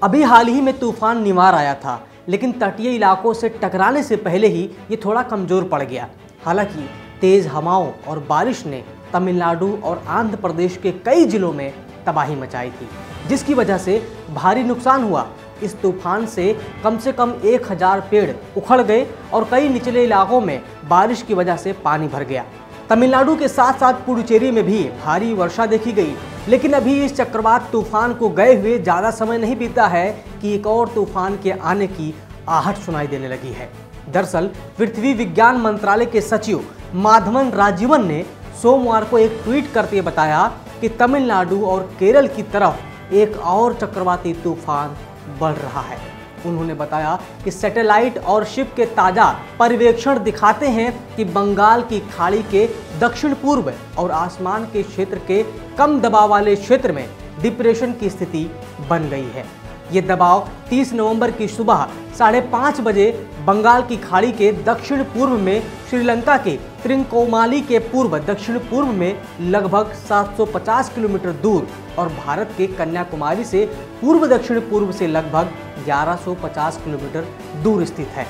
अभी हाल ही में तूफान निवार आया था, लेकिन तटीय इलाकों से टकराने से पहले ही ये थोड़ा कमजोर पड़ गया। हालांकि तेज हवाओं और बारिश ने तमिलनाडु और आंध्र प्रदेश के कई जिलों में तबाही मचाई थी, जिसकी वजह से भारी नुकसान हुआ। इस तूफान से कम 1000 पेड़ उखड़ गए और कई निचले इलाकों में बारिश की वजह से पानी भर गया। तमिलनाडु के साथ साथ पुडुचेरी में भी भारी वर्षा देखी गई, लेकिन अभी इस चक्रवात तूफान को गए हुए ज़्यादा समय नहीं बीता है कि एक और तूफान के आने की आहट सुनाई देने लगी है। दरअसल पृथ्वी विज्ञान मंत्रालय के सचिव माधवन राजीवन ने सोमवार को एक ट्वीट करते बताया कि तमिलनाडु और केरल की तरफ एक और चक्रवाती तूफान बढ़ रहा है। उन्होंने बताया कि सैटेलाइट और शिप के ताज़ा पर्यवेक्षण दिखाते हैं कि बंगाल की खाड़ी के दक्षिण पूर्व और आसमान के क्षेत्र के कम दबाव वाले क्षेत्र में डिप्रेशन की स्थिति बन गई है। ये दबाव 30 नवंबर की सुबह 5:30 बजे बंगाल की खाड़ी के दक्षिण पूर्व में श्रीलंका के त्रिकोमाली के पूर्व दक्षिण पूर्व में लगभग 750 किलोमीटर दूर और भारत के कन्याकुमारी से पूर्व दक्षिण पूर्व से लगभग 1150 किलोमीटर दूर स्थित है।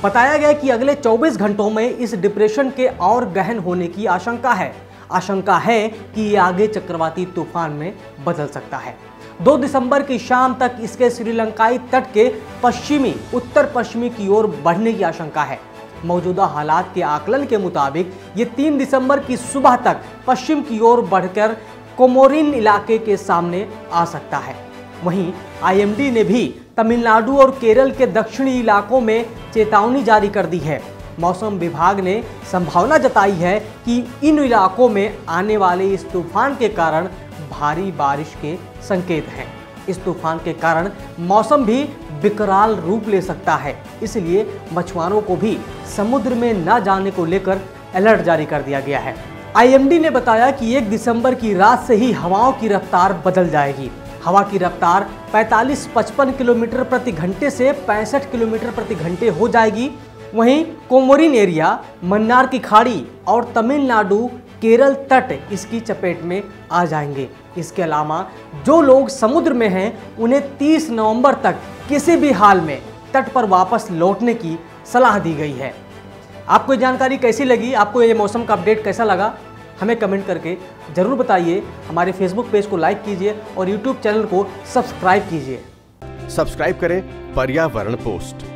बताया गया कि अगले 24 घंटों में इस डिप्रेशन के और गहन होने की आशंका है कि ये आगे चक्रवाती तूफान में बदल सकता है। 2 दिसंबर की शाम तक इसके श्रीलंकाई तट के उत्तर पश्चिमी की ओर बढ़ने की आशंका है। मौजूदा हालात के आकलन के मुताबिक ये 3 दिसंबर की सुबह तक पश्चिम की ओर बढ़कर कोमोरिन इलाके के सामने आ सकता है। वहीं आईएमडी ने भी तमिलनाडु और केरल के दक्षिणी इलाकों में चेतावनी जारी कर दी है। मौसम विभाग ने संभावना जताई है कि इन इलाकों में आने वाले इस तूफान के कारण भारी बारिश के संकेत हैं। इस तूफान के कारण मौसम भी विकराल रूप ले सकता है, इसलिए मछुआरों को भी समुद्र में न जाने को लेकर अलर्ट जारी कर दिया गया है। आईएमडी ने बताया कि 1 दिसंबर की रात से ही हवाओं की रफ्तार बदल जाएगी। हवा की रफ्तार 45-55 किलोमीटर प्रति घंटे से 65 किलोमीटर प्रति घंटे हो जाएगी। वहीं कोमोरिन एरिया, मन्नार की खाड़ी और तमिलनाडु केरल तट इसकी चपेट में आ जाएंगे। इसके अलावा जो लोग समुद्र में हैं उन्हें 30 नवंबर तक किसी भी हाल में तट पर वापस लौटने की सलाह दी गई है। आपको ये जानकारी कैसी लगी? आपको ये मौसम का अपडेट कैसा लगा? हमें कमेंट करके ज़रूर बताइए। हमारे फेसबुक पेज को लाइक कीजिए और यूट्यूब चैनल को सब्सक्राइब कीजिए। सब्सक्राइब करें पर्यावरण पोस्ट।